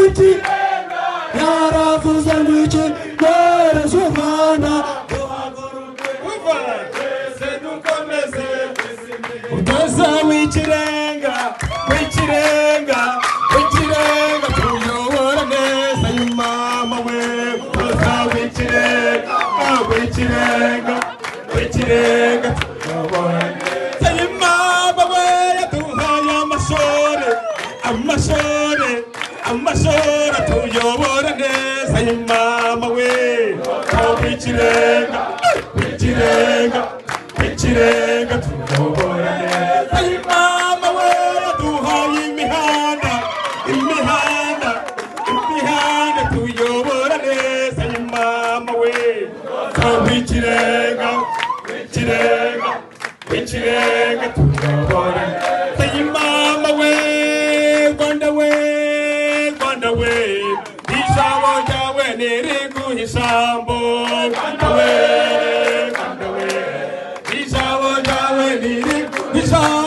wiki yaravuze wiki yerezo mwana utoza w'ikirenga w'ikirenga w'ikirenga tuyobora neza y'umama we utoza w'ikirenga w'ikirenga w'ikirenga tuyobora neza y'umama we yaduhaye amashore amashore amashore tuyobora neza y'umama we w'ikirenga w'ikirenga w'ikirenga tuyobora neza y'umama we yaduhaye imihanda imihanda imihanda tuyobora neza y'umama we w'ikirenga w'ikirenga w'ikirenga tuyobora neza y'umama we Rwanda we Rwanda we ijambo ryawe niriguha ijambo Rwanda we Rwanda we ijambo ryawe niriguha ijambo